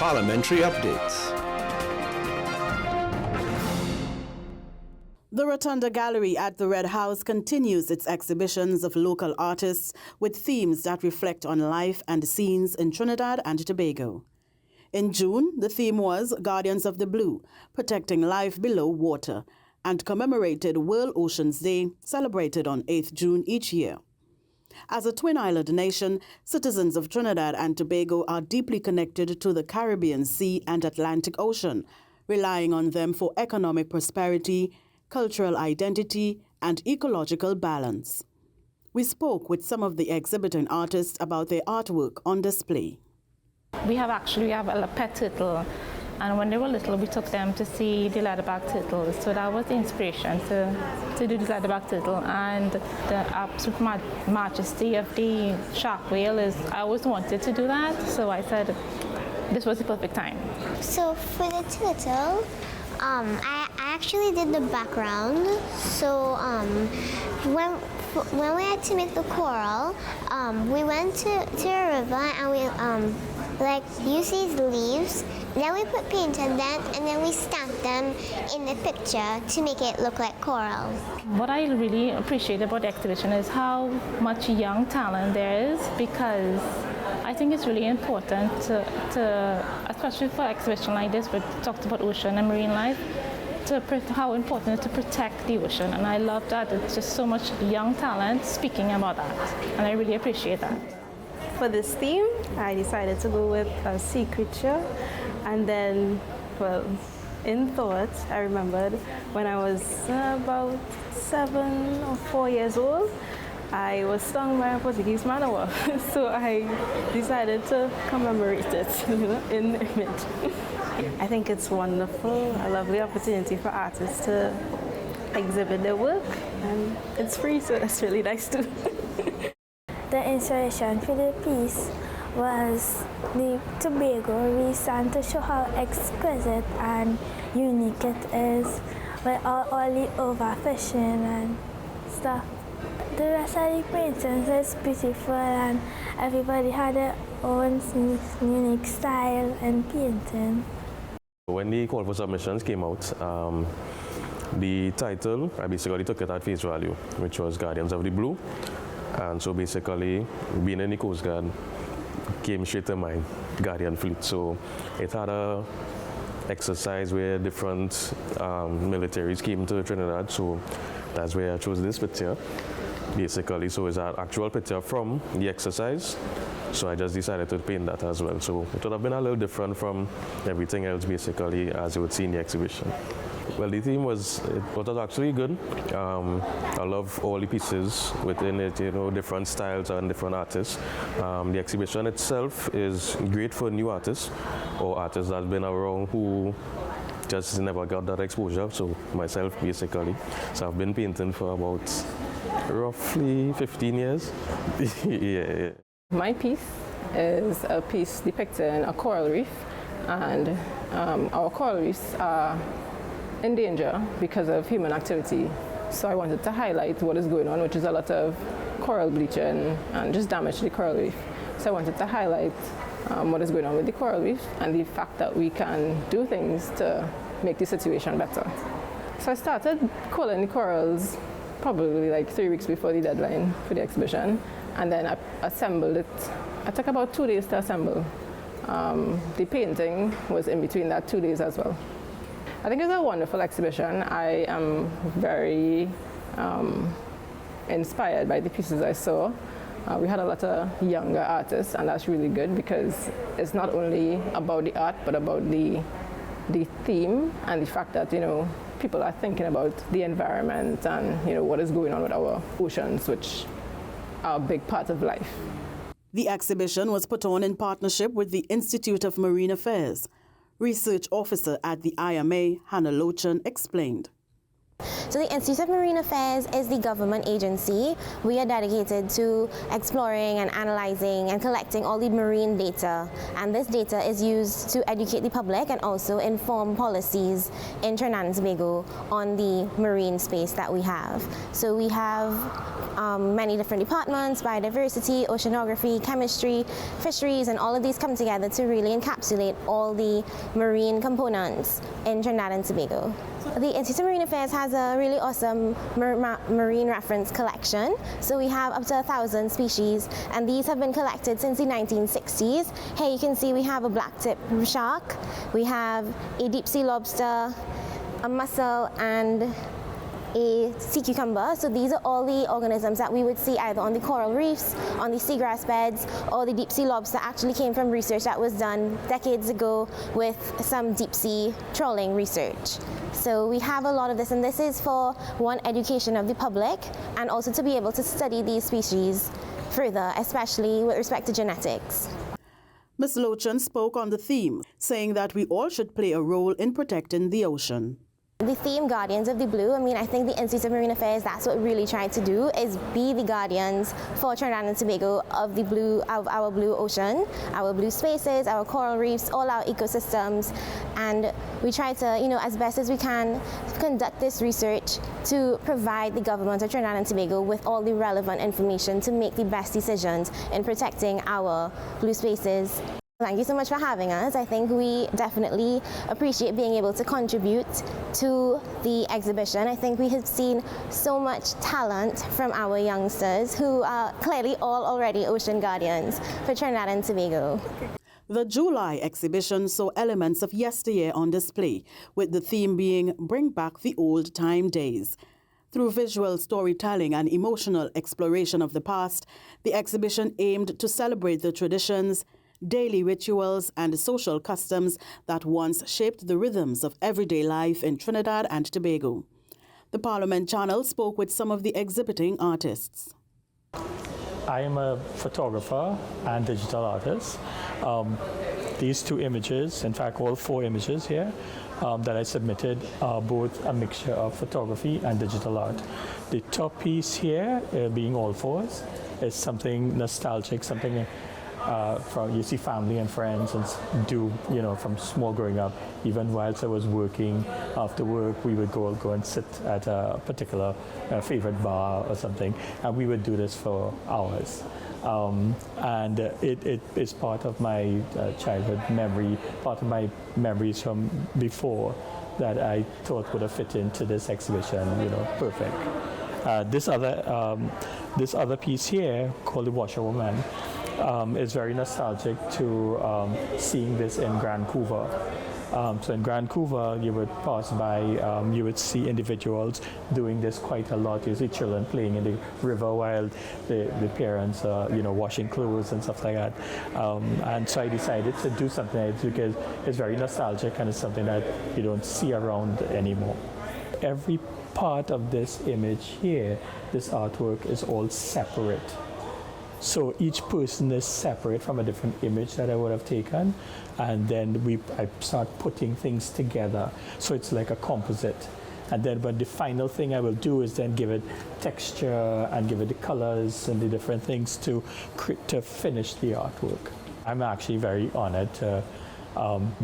Parliamentary updates. The Rotunda Gallery at the Red House continues its exhibitions of local artists with themes that reflect on life and scenes in Trinidad and Tobago. In June, the theme was Guardians of the Blue, protecting life below water, and commemorated World Oceans Day, celebrated on 8th June each year. As a twin island nation, citizens of Trinidad and Tobago are deeply connected to the Caribbean Sea and Atlantic Ocean, relying on them for economic prosperity, cultural identity, and ecological balance. We spoke with some of the exhibiting artists about their artwork on display. We have a pet turtle, and when they were little, we took them to see the leatherback turtles. So that was the inspiration to do the leatherback turtle, and the absolute majesty of the shark whale is, I always wanted to do that, so I said this was the perfect time. So for the turtle, I actually did the background. So when we had to make the coral, we went to a river and we used these leaves. Then we put paint on them and then we stamped them in the picture to make it look like coral. What I really appreciate about the exhibition is how much young talent there is, because I think it's really important to especially for an exhibition like this, which talks about ocean and marine life, how important it is to protect the ocean. And I love that it's just so much young talent speaking about that, and I really appreciate that. For this theme, I decided to go with a sea creature, and then, well, in thought, I remembered when I was about 7 or 4 years old, I was stung by a Portuguese man o' war, so I decided to commemorate it, in the image. I think it's wonderful, a lovely opportunity for artists to exhibit their work, and it's free, so that's really nice too. The inspiration for the piece was the Tobago reef, and to show how exquisite and unique it is with all the overfishing and stuff. The rest of the paintings is beautiful, and everybody had their own unique style in painting. When the call for submissions came out, the title, I basically took it at face value, which was Guardians of the Blue. And so basically, being in the Coast Guard came straight to mind, Guardian Fleet. So it had a exercise where different militaries came to Trinidad, so that's where I chose this picture, basically. So it's an actual picture from the exercise, so I just decided to paint that as well. So it would have been a little different from everything else, basically, as you would see in the exhibition. Well, the theme was actually good. I love all the pieces within it, different styles and different artists. The exhibition itself is great for new artists or artists that have been around who just never got that exposure. So myself, basically. So I've been painting for about roughly 15 years. Yeah. My piece is a piece depicting a coral reef, and our coral reefs are in danger because of human activity. So I wanted to highlight what is going on, which is a lot of coral bleaching and just damage to the coral reef. So I wanted to highlight what is going on with the coral reef and the fact that we can do things to make the situation better. So I started culling the corals probably like 3 weeks before the deadline for the exhibition, and then I assembled it. It took about 2 days to assemble. The painting was in between that 2 days as well. I think it's a wonderful exhibition. I am very inspired by the pieces I saw. We had a lot of younger artists, and that's really good because it's not only about the art, but about the theme and the fact that, people are thinking about the environment and, what is going on with our oceans, which are a big part of life. The exhibition was put on in partnership with the Institute of Marine Affairs. Research officer at the IMA, Hannah Lochan, explained. So the Institute of Marine Affairs is the government agency. We are dedicated to exploring and analyzing and collecting all the marine data. And this data is used to educate the public and also inform policies in Trinidad and Tobago on the marine space that we have. So we have many different departments: biodiversity, oceanography, chemistry, fisheries, and all of these come together to really encapsulate all the marine components in Trinidad and Tobago. The Institute of Marine Affairs has a really awesome marine reference collection. So we have up to 1,000 species, and these have been collected since the 1960s. Here you can see we have a black-tip shark, we have a deep-sea lobster, a mussel, and a sea cucumber. So these are all the organisms that we would see either on the coral reefs, on the seagrass beds, or the deep sea lobster actually came from research that was done decades ago with some deep sea trawling research. So we have a lot of this, and this is for one, education of the public, and also to be able to study these species further, especially with respect to genetics. Ms. Lochan spoke on the theme, saying that we all should play a role in protecting the ocean. The theme, Guardians of the Blue, I think the Institute of Marine Affairs, that's what we really tried to do, is be the guardians for Trinidad and Tobago of the blue, of our blue ocean, our blue spaces, our coral reefs, all our ecosystems. And we try to, as best as we can, conduct this research to provide the government of Trinidad and Tobago with all the relevant information to make the best decisions in protecting our blue spaces. Thank you so much for having us. I think we definitely appreciate being able to contribute to the exhibition. I think we have seen so much talent from our youngsters who are clearly all already ocean guardians for Trinidad and Tobago. The July exhibition saw elements of yesteryear on display, with the theme being Bring Back the Old Time Days. Through visual storytelling and emotional exploration of the past, the exhibition aimed to celebrate the traditions, daily rituals, and social customs that once shaped the rhythms of everyday life in Trinidad and Tobago. The Parliament channel spoke with some of the exhibiting artists. I am a photographer and digital artist. These two images, in fact all 4 images here that I submitted, are both a mixture of photography and digital art. The top piece here, being all 4s, is something nostalgic, something from you see family and friends and do, from small growing up. Even whilst I was working, after work we would go and sit at a particular favorite bar or something, and we would do this for hours. And it is part of my childhood memory, part of my memories from before that I thought would have fit into this exhibition, perfect. This other piece here, called The Washerwoman, is very nostalgic to seeing this in Grand Couva. So in Grand Couva, you would pass by, you would see individuals doing this quite a lot. You see children playing in the river while the parents are, washing clothes and stuff like that. And so I decided to do something like this because it's very nostalgic and it's something that you don't see around anymore. Every part of this image here, this artwork, is all separate. So each person is separate from a different image that I would have taken, and then I start putting things together. So it's like a composite. And then when the final thing I will do is then give it texture and give it the colors and the different things to finish the artwork. I'm actually very honored to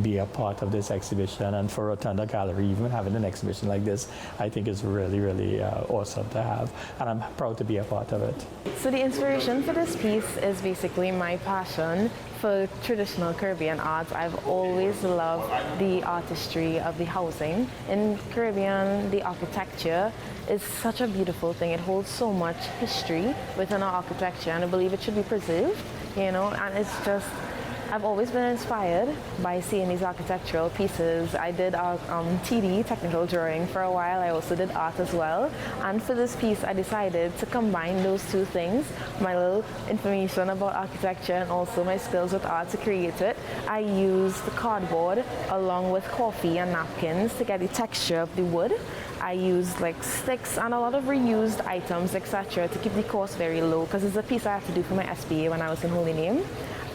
be a part of this exhibition, and for Rotunda Gallery, even having an exhibition like this, I think is really, really awesome to have, and I'm proud to be a part of it. So the inspiration for this piece is basically my passion for traditional Caribbean arts. I've always loved the artistry of the housing. In Caribbean, the architecture is such a beautiful thing. It holds so much history within our architecture, and I believe it should be preserved, and it's just, I've always been inspired by seeing these architectural pieces. I did TD, technical drawing, for a while. I also did art as well. And for this piece, I decided to combine those two things, my little information about architecture and also my skills with art to create it. I used cardboard along with coffee and napkins to get the texture of the wood. I used sticks and a lot of reused items, etc., to keep the cost very low, because it's a piece I had to do for my SBA when I was in Holy Name.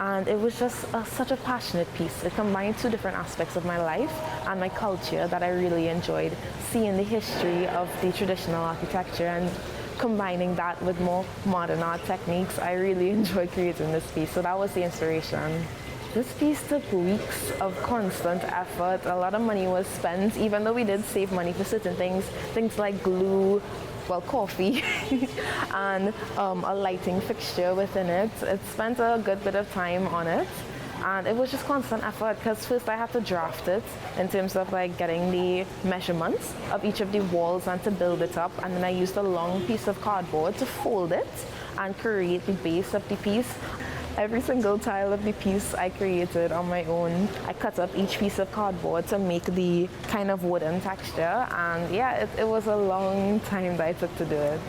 and it was just such a passionate piece. It combined two different aspects of my life and my culture that I really enjoyed, seeing the history of the traditional architecture and combining that with more modern art techniques. I really enjoyed creating this piece, so that was the inspiration. This piece took weeks of constant effort. A lot of money was spent, even though we did save money for certain things like glue, well, coffee, and a lighting fixture within it. It spent a good bit of time on it, and it was just constant effort because first I had to draft it in terms of like getting the measurements of each of the walls and to build it up, and then I used a long piece of cardboard to fold it and create the base of the piece. Every single tile of the piece I created on my own. I cut up each piece of cardboard to make the kind of wooden texture, and yeah, it was a long time that I took to do it.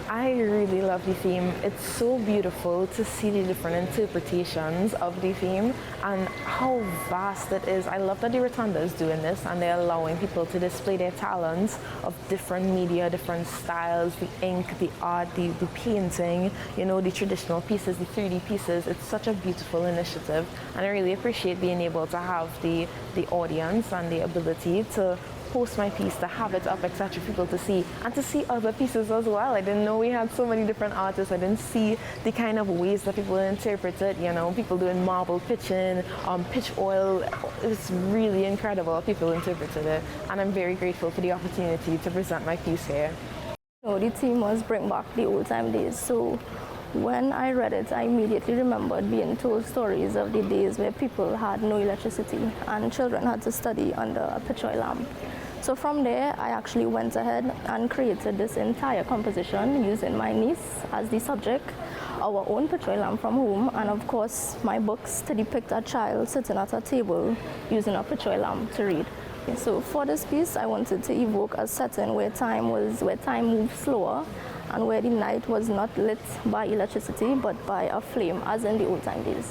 I really love the theme. It's so beautiful to see the different interpretations of the theme and how vast it is. I love that the Rotunda is doing this and they're allowing people to display their talents of different media, different styles, the ink, the art, the painting, you know, the traditional pieces, the 3D pieces. It's such a beautiful initiative, and I really appreciate being able to have the audience and the ability to post my piece, to have it up, etc., for people to see, and to see other pieces as well. I didn't know we had so many different artists. I didn't see the kind of ways that people interpret it, you know, people doing marble pitching, pitch oil. It's really incredible how people interpreted it, and I'm very grateful for the opportunity to present my piece here. So the theme was bring back the old time days. So when I read it, I immediately remembered being told stories of the days where people had no electricity and children had to study under a pitch oil lamp. So from there, I actually went ahead and created this entire composition using my niece as the subject, our own pitch oil lamp from home, and of course my books to depict a child sitting at a table using a pitch oil lamp to read. So for this piece, I wanted to evoke a setting where time moved slower and where the night was not lit by electricity but by a flame, as in the old time days.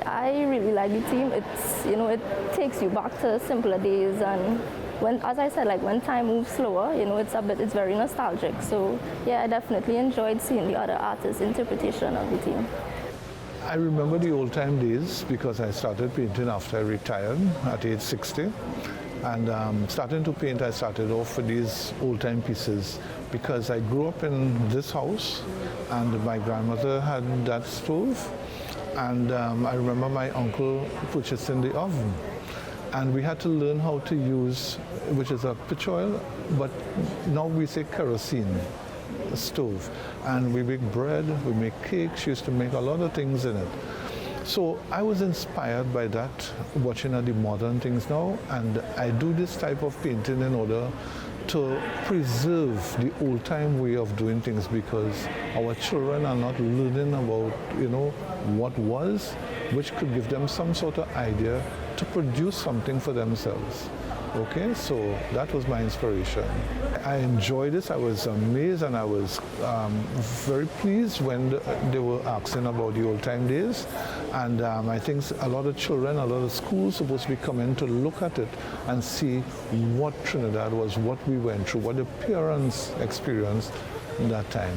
I really like the theme. It's, you know, it takes you back to simpler days, and when, as I said, like when time moves slower, you know, it's very nostalgic. So yeah, I definitely enjoyed seeing the other artists' interpretation of the theme. I remember the old time days because I started painting after I retired at age 60. And starting to paint, I started off with these old time pieces because I grew up in this house and my grandmother had that stove. And I remember my uncle purchasing the oven. And we had to learn how to use, which is a pitch oil, but now we say kerosene stove. And we make bread, we make cakes, she used to make a lot of things in it. So I was inspired by that, watching the modern things now, and I do this type of painting in order to preserve the old-time way of doing things, because our children are not learning about, you know, what was, which could give them some sort of idea to produce something for themselves. Okay, so that was my inspiration. I enjoyed this. I was amazed, and I was very pleased when they were asking about the old-time days. And I think a lot of children, a lot of schools supposed to be coming to look at it and see what Trinidad was, what we went through, what the parents experienced in that time.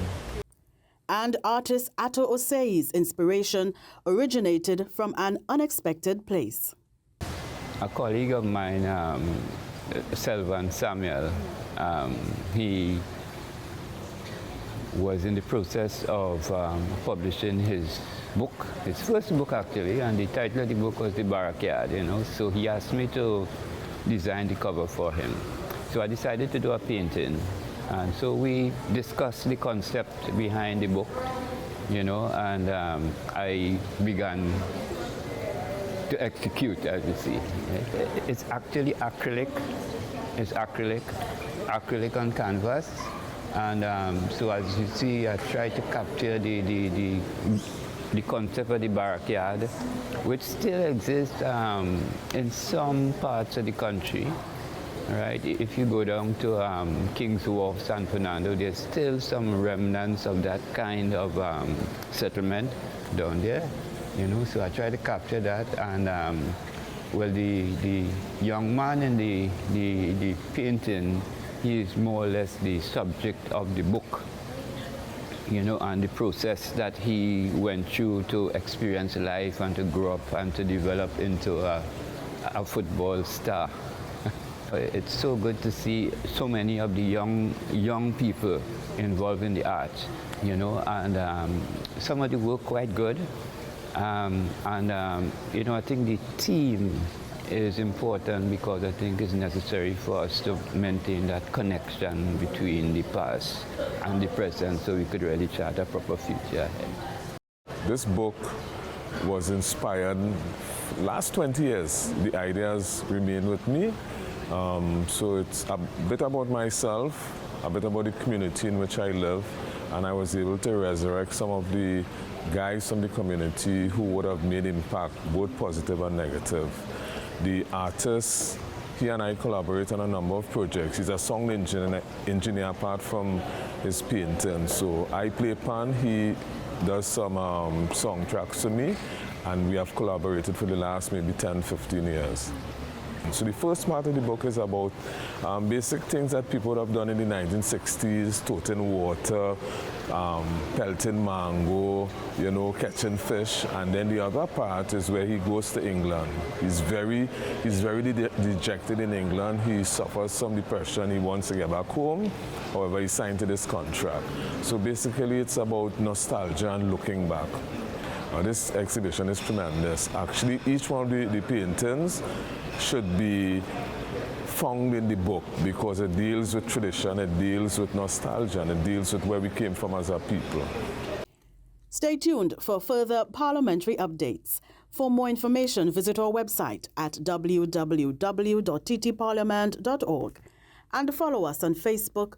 And artist Ato Osei's inspiration originated from an unexpected place. A colleague of mine, Selvan Samuel, he was in the process of publishing his book, his first book actually, and the title of the book was The Backyard, you know, so he asked me to design the cover for him. So I decided to do a painting, and so we discussed the concept behind the book, you know, and I began to execute, as you see. It's actually acrylic. It's acrylic on canvas. And so as you see, I try to capture the concept of the backyard, which still exists in some parts of the country. Right? If you go down to King's Wharf, San Fernando, there's still some remnants of that kind of settlement down there. You know, so I try to capture that, and well, the young man in the painting, he is more or less the subject of the book. you know, and the process that he went through to experience life and to grow up and to develop into a football star. It's so good to see so many of the young people involved in the arts, you know, and some of the work quite good. You know, I think the team is important because I think it's necessary for us to maintain that connection between the past and the present so we could really chart a proper future ahead. This book was inspired last 20 years. The ideas remain with me. So it's a bit about myself, a bit about the community in which I live, and I was able to resurrect some of the guys from the community who would have made impact, both positive and negative. The artist, he and I collaborate on a number of projects. He's a sound engineer apart from his painting. So I play pan, he does some song tracks for me, and we have collaborated for the last maybe 10, 15 years. So the first part of the book is about basic things that people would have done in the 1960s, toting water, pelting mango, you know, catching fish. And then the other part is where he goes to England. He's very dejected in England. He suffers some depression. He wants to get back home. However, he signed to this contract. So basically, it's about nostalgia and looking back. This exhibition is tremendous. Actually, each one of the paintings should be found in the book because it deals with tradition, it deals with nostalgia, and it deals with where we came from as a people. Stay tuned for further parliamentary updates. For more information, visit our website at www.ttparliament.org and follow us on Facebook,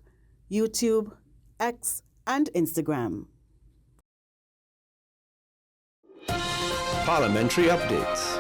YouTube, X, and Instagram. Parliamentary updates.